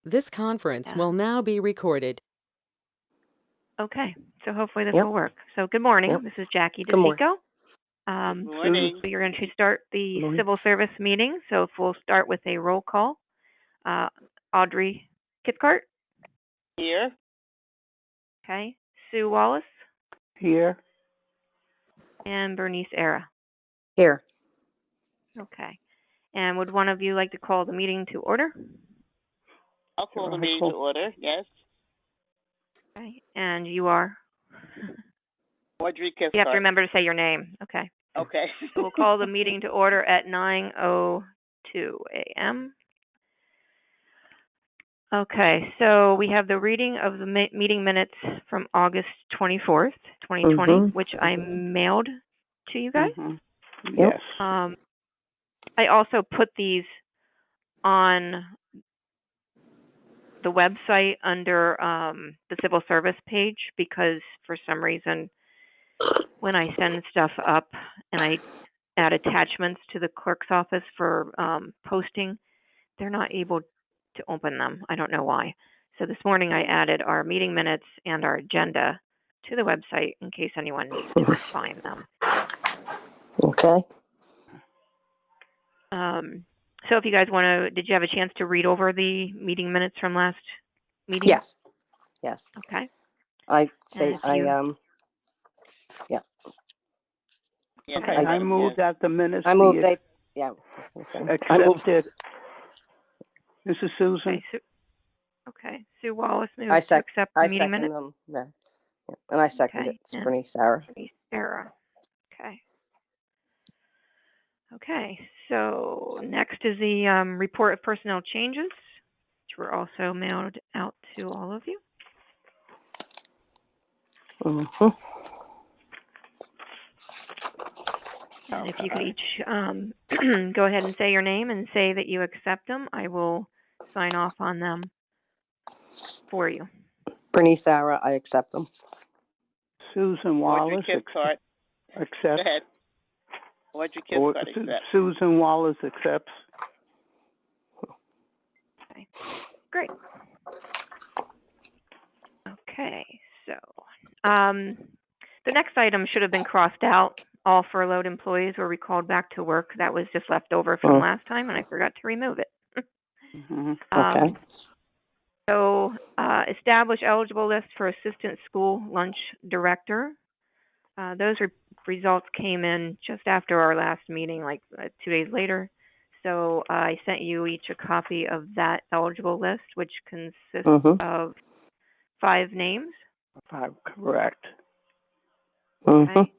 This conference Yeah. will now be recorded. Okay, so hopefully this Yep. will work. So good morning. Yep. This is Jackie Good morning. DeSico. Good morning. We are going to start the Morning. civil service meeting. So if we'll start with a roll call. Audrey Cathcart. Here. Okay. Sue Wallace Here. and Bernice Era. Here. Okay. And would one of you like to call the meeting to order? I'll call the meeting to order. Yes. Okay. And you are? Audrey Cathcart. You have to remember to say your name. Okay. Okay. We'll call the meeting to order at 9:02 a.m. Okay, so we have the reading of the meeting minutes from August 24th, 2020, which I mailed to you guys. Yes. I also put these on the website under the civil service page because for some reason when I send stuff up and I add attachments to the clerk's office for posting, they're not able to open them. I don't know why. So this morning I added our meeting minutes and our agenda to the website in case anyone needs to find them. Okay. So if you guys want to, did you have a chance to read over the meeting minutes from last meeting? Yes. Yes. Okay. I say Yes. Okay, I move that the minutes I moved be they yeah. accepted. This is Susan. Okay. Sue Wallace moved I to accept the meeting minutes. them. Yeah. And I second it. It's Bernice Sarah. Bernice Sarah. Okay. Okay, so next is the report of personnel changes, which were also mailed out to all of you. And if you could each go ahead and say your name and say that you accept them, I will sign off on them for you. Bernice Sarah, I accept them. Susan Wallace accept. Go ahead. Audrey Cathcart accepts. Susan Wallace accepts. Okay, great. Okay, so the next item should have been crossed out. All furloughed employees were recalled back to work. That was just left over from last time, and I forgot to remove it. Okay. So establish eligible list for assistant school lunch director. Those results came in just after our last meeting, like 2 days later. So I sent you each a copy of that eligible list, which consists of 5 names. 5, correct. Okay.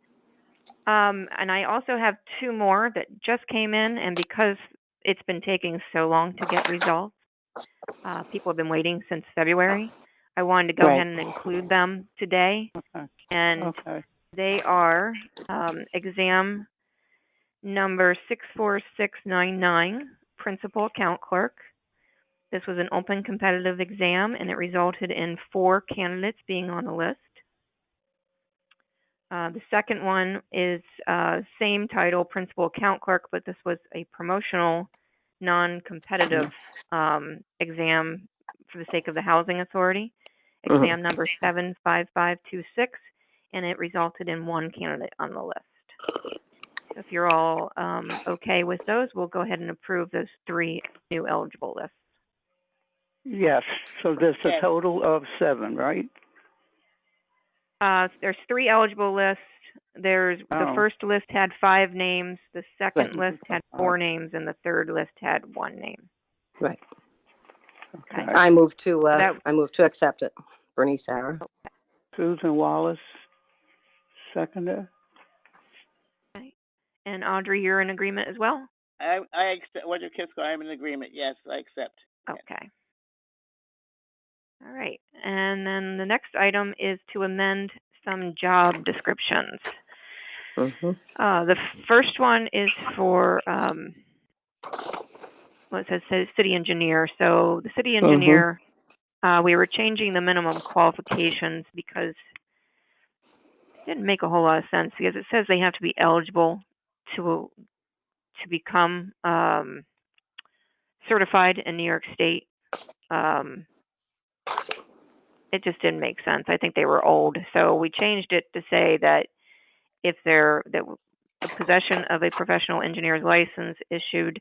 And I also have 2 more that just came in, and because it's been taking so long to get results, people have been waiting since February. I wanted to go ahead and include them today. Okay. And they are exam number 64699, principal account clerk. This was an open competitive exam, and it resulted in 4 candidates being on the list. The second one is same title, principal account clerk, but this was a promotional, non-competitive exam for the sake of the Housing Authority. Exam number 75526, and it resulted in 1 candidate on the list. So if you're all okay with those, we'll go ahead and approve those 3 new eligible lists. Yes, so there's a total of 7, right? There's 3 eligible lists. The first list had 5 names, the second list had 4 names, and the third list had 1 name. Right. Okay. I move to accept it. Bernice Sarah. Susan Wallace, seconder. Okay. And Audrey, you're in agreement as well? I accept. Audrey Cathcart, I'm in agreement. Yes, I accept. Okay. All right. And then the next item is to amend some job descriptions. The first one is for it says city engineer. So the city engineer, we were changing the minimum qualifications because it didn't make a whole lot of sense because it says they have to be eligible to become certified in New York State it just didn't make sense. I think they were old. So we changed it to say that if they're that the possession of a professional engineer's license issued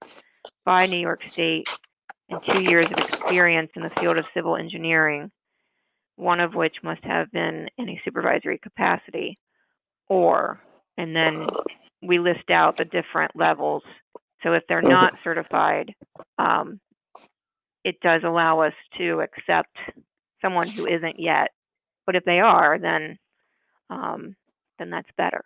by New York State and 2 years of experience in the field of civil engineering, one of which must have been in a supervisory capacity, and then we list out the different levels. So if they're not certified, it does allow us to accept someone who isn't yet. But if they are, then that's better.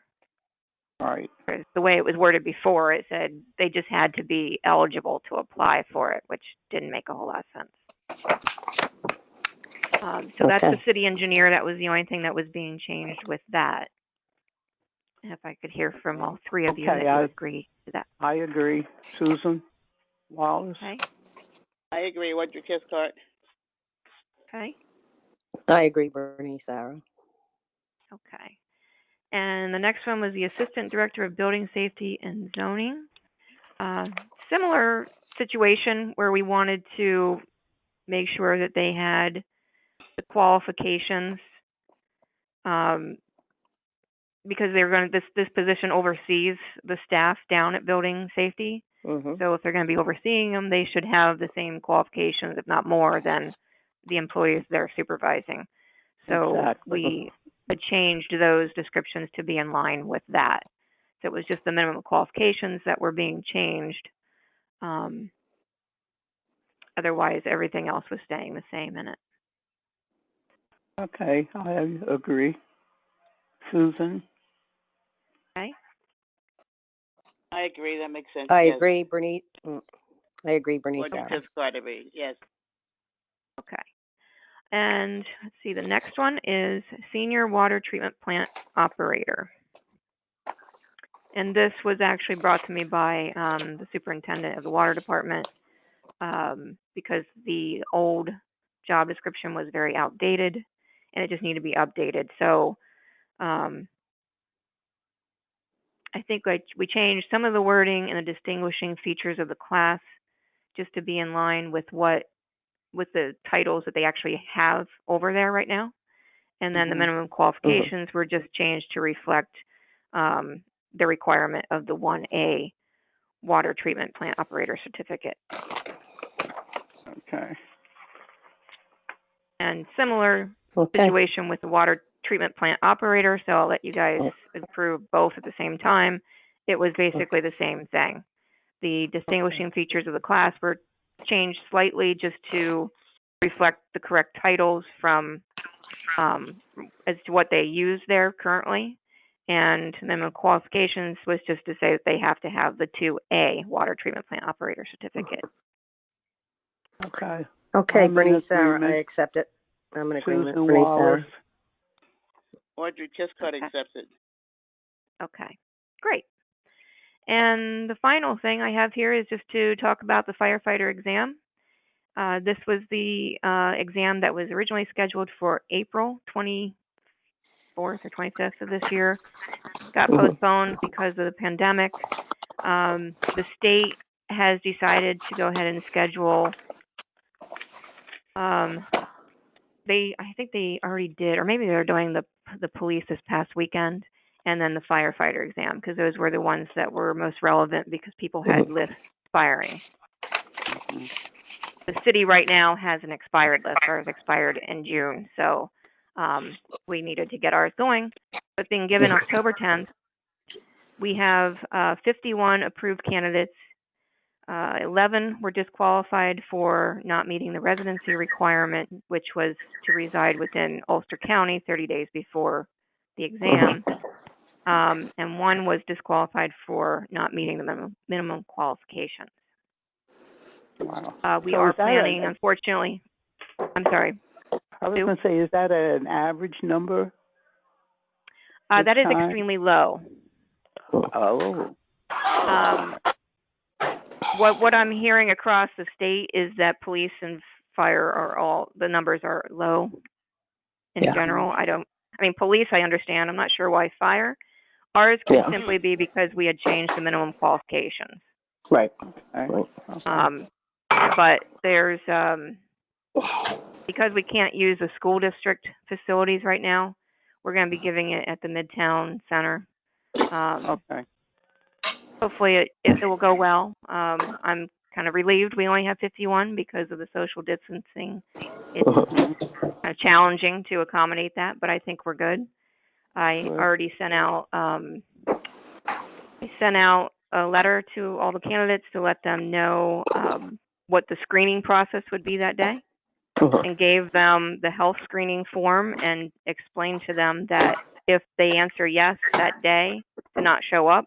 Right. The way it was worded before, it said they just had to be eligible to apply for it, which didn't make a whole lot of sense. So that's the city engineer. That was the only thing that was being changed with that. And if I could hear from all three of you that you agree to that. I agree. Susan Wallace? Okay. I agree. Roger Cathcart. Okay. I agree, Bernie Sarah. Okay. And the next one was the Assistant Director of Building Safety and Zoning. Similar situation where we wanted to make sure that they had the qualifications, because they're going to this position oversees the staff down at Building Safety. So if they're going to be overseeing them, they should have the same qualifications, if not more, than the employees they're supervising. So we changed those descriptions to be in line with that. So it was just the minimum qualifications that were being changed. Otherwise, everything else was staying the same in it. Okay, I agree. Susan? Okay. I agree. That makes sense. I yes. agree, Bernie. I agree, Bernie Roger Sarah. Cathcart, agree. Yes. Okay. And let's see, the next one is Senior Water Treatment Plant Operator. And this was actually brought to me by the superintendent of the water department, because the old job description was very outdated and it just needed to be updated. So I think we changed some of the wording and the distinguishing features of the class just to be in line with the titles that they actually have over there right now. And then the minimum qualifications were just changed to reflect the requirement of the 1A water treatment plant operator certificate. Okay. And similar situation with the water treatment plant operator, so I'll let you guys approve both at the same time. It was basically the same thing. The distinguishing features of the class were changed slightly just to reflect the correct titles from as to what they use there currently. And minimum qualifications was just to say that they have to have the 2A water treatment plant operator certificate. Okay. Okay, Bernie Sarah, I accept it. I'm in agreement. Susan Bernie Wallace. Sarah. Roger Cathcart accepted. Okay, great. And the final thing I have here is just to talk about the firefighter exam. This was the exam that was originally scheduled for April 24th or 25th of this year. Got postponed because of the pandemic. The state has decided to go ahead and schedule. I think they already did, or maybe they're doing the police this past weekend, and then the firefighter exam, because those were the ones that were most relevant because people had lists expiring. The city right now has an expired list. Ours expired in June, so we needed to get ours going. But being given October 10th, we have 51 approved candidates. 11 were disqualified for not meeting the residency requirement, which was to reside within Ulster County 30 days before the exam. And one was disqualified for not meeting the minimum qualifications. Wow. We are planning, unfortunately. I'm sorry. I was going to say, is that an average number? That is extremely low. Oh. What I'm hearing across the state is that police and fire the numbers are low in general. Police I understand. I'm not sure why fire. Ours could simply be because we had changed the minimum qualifications. Right. But there's because we can't use the school district facilities right now, we're going to be giving it at the Midtown Center. Okay. Hopefully it will go well. I'm kind of relieved we only have 51 because of the social distancing. It's Mhm. kind of challenging to accommodate that, but I think we're good. I Good. already sent out a letter to all the candidates to let them know what the screening process would be that day, and gave them the health screening form and explained to them that if they answer yes that day, to not show up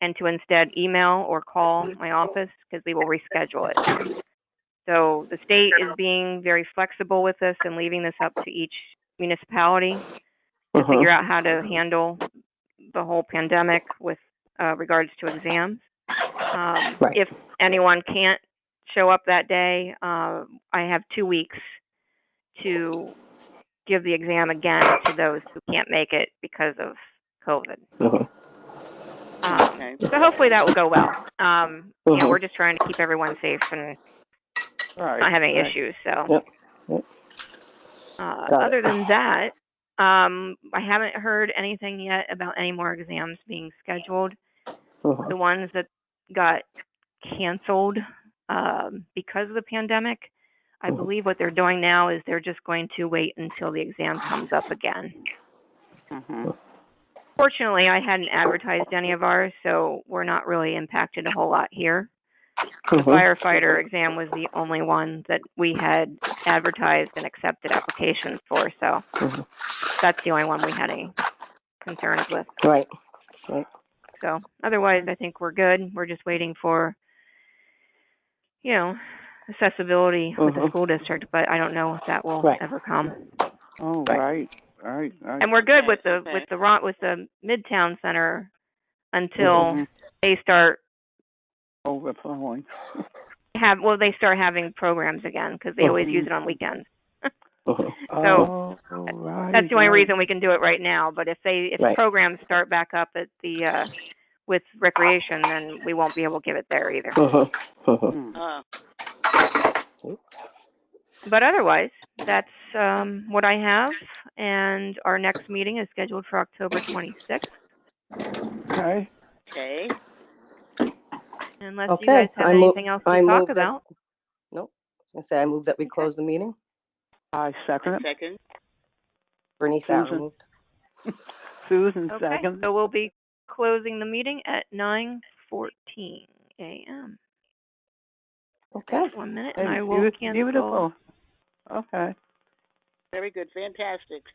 and to instead email or call my office because we will reschedule it. So the state is being very flexible with this and leaving this up to each municipality to figure out how to handle the whole pandemic with regards to exams. Right. If anyone can't show up that day, I have 2 weeks to give the exam again to those who can't make it because of COVID. Okay. So hopefully that will go well. Mhm. We're just trying to keep everyone safe and Right. not have any right. issues. So, Yep. Yep. Got other it. than that, I haven't heard anything yet about any more exams being scheduled. The ones that got canceled because of the pandemic, I believe what they're doing now is they're just going to wait until the exam comes up again. Mhm. Fortunately, I hadn't advertised any of ours, so we're not really impacted a whole lot here. The firefighter exam was the only one that we had advertised and accepted applications for, so that's the only one we had any concerns with. Right. Right. So otherwise, I think we're good. We're just waiting for, accessibility with the school district, but I don't know if that will Right. ever come. Oh, Right. right. And we're good with Okay. the Midtown Center until Mhm. they start Overflowing. they start having programs again because they always use it on weekends. So Oh, right. that's the only right. reason we can do it right now. But if Right. programs start back up at the with recreation, then we won't be able to give it there either. Mm. But otherwise, that's what I have. And our next meeting is scheduled for October 26th. Okay. Okay. Unless you guys Okay. have anything else to talk about. Nope. I was gonna say I move that we close the meeting. I second it. Second. Bernice Sauer Susan. moved. Susan Okay, second. so we'll be closing the meeting at 9:14 a.m. Okay. 1 minute, Hey, and I will cancel. beautiful. Okay. Very good. Fantastic.